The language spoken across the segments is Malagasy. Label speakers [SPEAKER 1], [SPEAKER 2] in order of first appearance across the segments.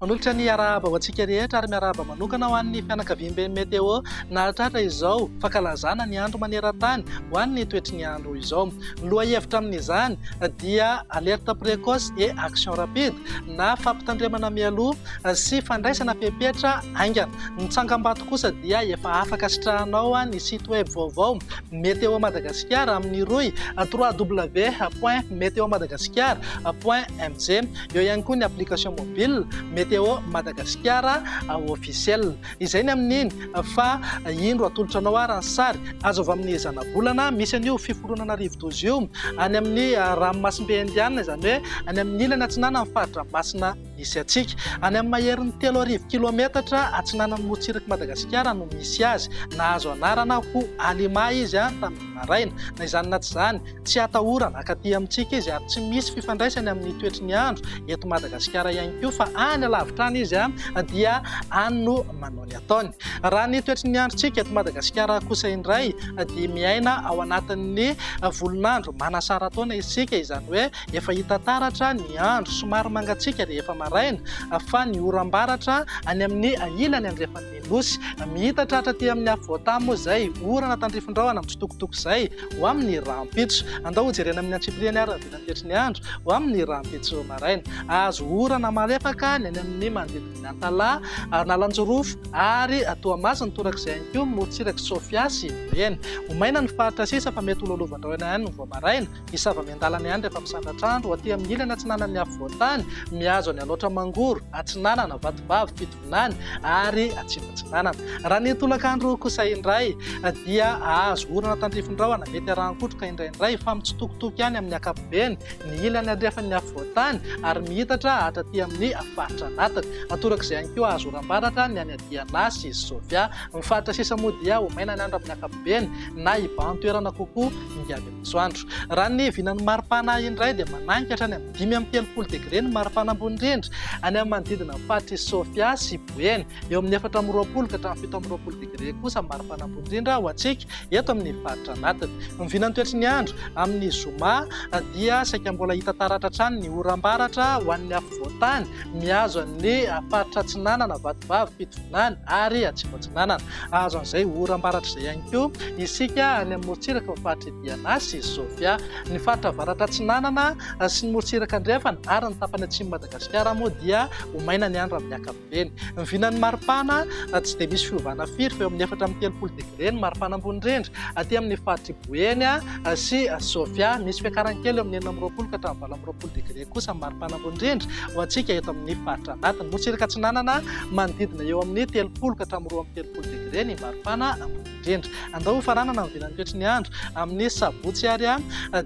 [SPEAKER 1] manolotra ny arahaba ho antsika rehetra ary miarahaba manokana ho an'ny fianakaviam-ben'ny meteo nalatratra izao fankalazana ny andro maneran-tany ho an'ny toetry ny andro izao. Loha hevitra amin'izany dia alerte précoce et action rapide na fampitandremana mialoha sy fandraisana fepetra aingana. Ny tsangam-bato kosa dia efa afaka sitrahanao ny site web vaovao Météo Madagascar amin'ny roy www.meteomadagascar.mg. Eo ihany koa ny application mobile Météo Madagascar officiel. Izay ny amin'iny fa indro atolotranao ary ny sary azo avy amin'ny zana-bolana misy an'io fiforonana rivo-dozy io any amin'ny ranomasimbe indiana, izany hoe any amin'ny ilany atsinana amin'ny faritra masina misy atsika. Any amin'ny maherin'ny 3,000 kilometatra atsinanan'ny motsiraka Madagasikara no misy azy. Nahazo anarana ho alima izy tamin'ny maraina, na izany na tsy izany tsy atahorana akaty amintsika izy ary tsy misy fifandraisany amin'ny toetry ny andro eto Madagasikara ihany koa fa any alavitra any izy dia any no manao ny ataony. Raha ny toetry ny androntsika eto Madagasikara kosa indray dia miaina ao anatin'ny volonandro manasara taona isika, izany hoe efa hita taratra ny andro somary mangatsika rehefa maraina fa ny oram-baratra any amin'ny ilany andrefan'ny nosy mihita tratra ty amin'ny avoatany moa izay orana tandrifindraona mitsitokotoko izay ho amin'ny rahampitso. Andao hojerena amin'ny antsipriany ary rahavina toetry ny andro ho amin'ny rahampitso maraina. Azo orana malefaka ny any amin'ny manodidina ny Antala, Nalanjorofo ary Toamasina torak'izay ihany koa motsiraka Sofia sy Eny. Ho maina ny faritra sisa fa mety hololovan-drahona ihany ny vao maraina isava miandalana ihany rehefa misandratra andro aty amin'ny ilany atsinanany avoatany mihazo any aloatra mangoro, atsinanana vatovavy, fitovinany ary atsivatsinanana. Raha ny tolakandro kosa indray dia azo orana tandrifindraona mety arahankotroka indraindray fa mitsitokotoko ihany amin'ny ankapobeny ny ilany andrefan'ny avoatany ary mihitatra hatraty amin'ny faritra anatiny. Torak'izay ihany koa azo oram-baratra ny any Diana sy Sofia. Ny faritra sisa moa dia ho maina ny andro amin'ny ankapobeny na ibahan-toerana kokoa ingiavy masoandro. Raha ny vinan'ny maripana indray dia manankatra any amin'ny 5-30 degré ny maripana ambony indrindra any amin'ny manodidina ny faritra Sofia sy Boeny. Eo amin'ny 420 ka hatramin'ny 720 degré kosa maripana ambony indrindra ho antsika eto amin'ny faritra anatiny. Ny vinan'ny toetry ny andro amin'ny zoma dia saika mbola hita taratra hatrany ny oram-baratra ho an'ny afovoantany mihazo ny faritra atsinanana, vatovavy, fitovinany ary atsivatsinanana. Azo an'izay oram-baratra izay ihany koa isika any amin'ny motsiraka ny faritra Diana sy Sofia. Ny faritra avaratra atsinanana sy ny motsiraka andrefana ary ny tapany atsimo Madagasikara moa dia ho maina ny andro amin'ny ankapobeny. Ny vinan'ny maripana tsy dia misy fiovana firy fa eo amin'ny 430 degré ny maripana ambony indrindra aty amin'ny faritra Boeny sy Sofia. Misy fiakaran-kely eo amin'ny 420 ka hatramin'ny 20 degré kosa ny maripana ambony indrindra ho antsika eto amin'ny faritra anatiny. Motsiraka atsinanana manodidina eo amin'ny 30 ka hatramin'ny 30 degré ny maripana ambony indrindra. Andao ho faranana ny vinan'ny toetry ny andro amin'ny sabotsy ary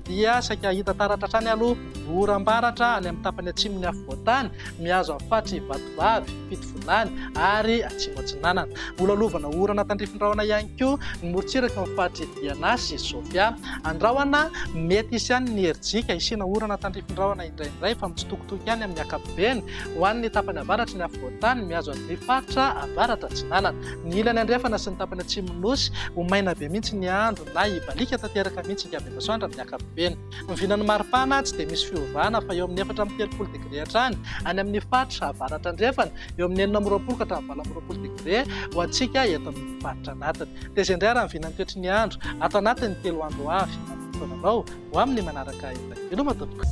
[SPEAKER 1] dia saika hita taratra hatrany aloha oram-baratra any amin'ny tapany atsimon'ny afovoantany mihazo amin'ny faritra vatovavy, fitovinany ary atsimatsinanana. Olalovana orana tandrifindraona ihany koa ny motsiraka ny faritra Diana sy Sofia. Andrahoana mety isy ihany ny herijika isina orana tandrifindraona indraindray fa mitsitokotoko ihany amin'ny ankapobeny ho an'ny tapany avaratra ny afovoantany mihazo amin'ny faritra avaratra atsinanana. Ny ilany andrefana sy ny tapany atsimon'ny nosy ho maina be mihitsy ny andro na ibalika tanteraka mihitsy ingiavy masoandro amin'ny ankapobeny. Ny vinan'ny maripana tsy dia misy fiovana fa eo amin'ny 430 degré hatrany any amin'ny faritra avaratra andrefana, eo amin'ny 420 ka hatramin'ny 20 degré ho antsika eto amin'ny faritra anatiny. Dia izay indray raha ny vinan'ny toetry ny andro ato anatin'ny 3 andro avy. Ho amin'ny manaraka indray. Ilo matotoka.